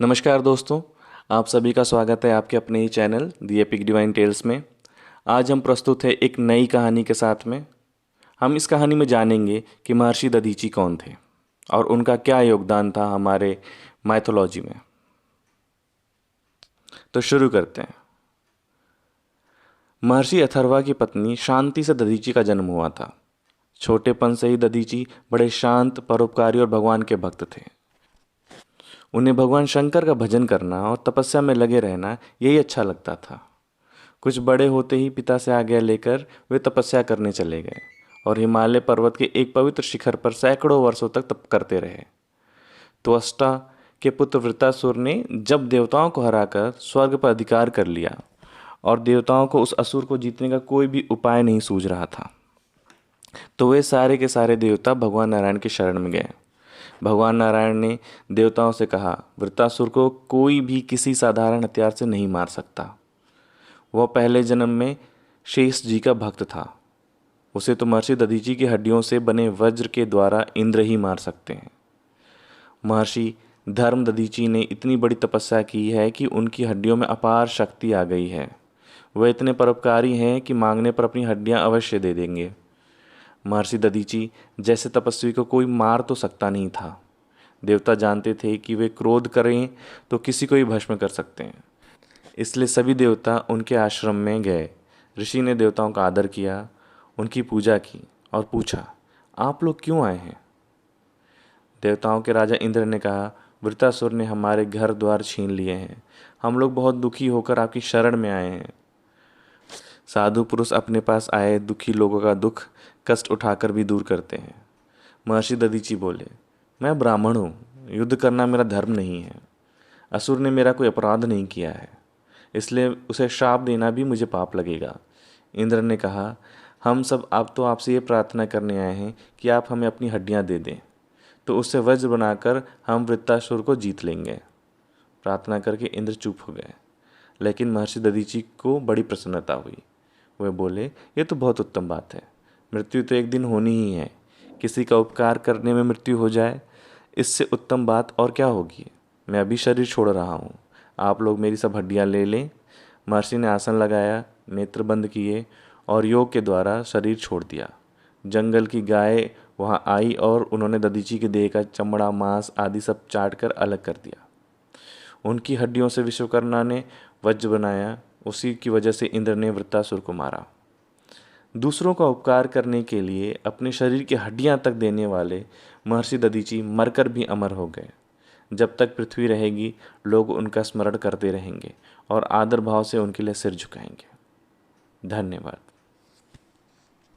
नमस्कार दोस्तों, आप सभी का स्वागत है आपके अपने ही चैनल दी एपिक डिवाइन टेल्स में। आज हम प्रस्तुत है एक नई कहानी के साथ में। हम इस कहानी में जानेंगे कि महर्षि दधीची कौन थे और उनका क्या योगदान था हमारे माइथोलॉजी में। तो शुरू करते हैं। महर्षि अथर्वा की पत्नी शांति से दधीची का जन्म हुआ था। छोटेपन से ही दधीची बड़े शांत, परोपकारी और भगवान के भक्त थे। उन्हें भगवान शंकर का भजन करना और तपस्या में लगे रहना यही अच्छा लगता था। कुछ बड़े होते ही पिता से आज्ञा लेकर वे तपस्या करने चले गए और हिमालय पर्वत के एक पवित्र शिखर पर सैकड़ों वर्षों तक तप करते रहे। त्वष्टा के पुत्र वृत्तासुर ने जब देवताओं को हराकर स्वर्ग पर अधिकार कर लिया और देवताओं को उस असुर को जीतने का कोई भी उपाय नहीं सूझ रहा था, तो वे सारे के सारे देवता भगवान नारायण की शरण में गए। भगवान नारायण ने देवताओं से कहा, वृत्तासुर को कोई भी किसी साधारण हथियार से नहीं मार सकता। वह पहले जन्म में शेष जी का भक्त था। उसे तो महर्षि दधीची की हड्डियों से बने वज्र के द्वारा इंद्र ही मार सकते हैं। महर्षि धर्म दधीची ने इतनी बड़ी तपस्या की है कि उनकी हड्डियों में अपार शक्ति आ गई है। वह इतने परोपकारी हैं कि मांगने पर अपनी हड्डियां अवश्य दे देंगे। महर्षि दधीची जैसे तपस्वी को कोई मार तो सकता नहीं था। देवता जानते थे कि वे क्रोध करें तो किसी को ही भस्म कर सकते हैं। इसलिए सभी देवता उनके आश्रम में गए। ऋषि ने देवताओं का आदर किया, उनकी पूजा की और पूछा, आप लोग क्यों आए हैं? देवताओं के राजा इंद्र ने कहा, वृत्तासुर ने हमारे घर द्वार छीन लिए हैं। हम लोग बहुत दुखी होकर आपकी शरण में आए हैं। साधु पुरुष अपने पास आए दुखी लोगों का दुख कष्ट उठाकर भी दूर करते हैं। महर्षि दधीची बोले, मैं ब्राह्मण हूँ, युद्ध करना मेरा धर्म नहीं है। असुर ने मेरा कोई अपराध नहीं किया है, इसलिए उसे श्राप देना भी मुझे पाप लगेगा। इंद्र ने कहा, हम सब आप तो आपसे ये प्रार्थना करने आए हैं कि आप हमें अपनी हड्डियां दे दें, तो उससे वज्र बनाकर हम वृत्तासुर को जीत लेंगे। प्रार्थना करके इंद्र चुप हो गए, लेकिन महर्षि दधीची को बड़ी प्रसन्नता हुई। वे बोले, ये तो बहुत उत्तम बात है। मृत्यु तो एक दिन होनी ही है। किसी का उपकार करने में मृत्यु हो जाए, इससे उत्तम बात और क्या होगी। मैं अभी शरीर छोड़ रहा हूँ, आप लोग मेरी सब हड्डियाँ ले लें। महर्षि ने आसन लगाया, नेत्र बंद किए और योग के द्वारा शरीर छोड़ दिया। जंगल की गाय वहाँ आई और उन्होंने दधीची के देह का चमड़ा, मांस आदि सब चाट कर अलग कर दिया। उनकी हड्डियों से विश्वकर्मा ने वज्र बनाया। उसी की वजह से इंद्र ने वृत्तासुर को मारा। दूसरों का उपकार करने के लिए अपने शरीर की हड्डियां तक देने वाले महर्षि दधीची मरकर भी अमर हो गए। जब तक पृथ्वी रहेगी, लोग उनका स्मरण करते रहेंगे और आदर भाव से उनके लिए सिर झुकाएंगे। धन्यवाद।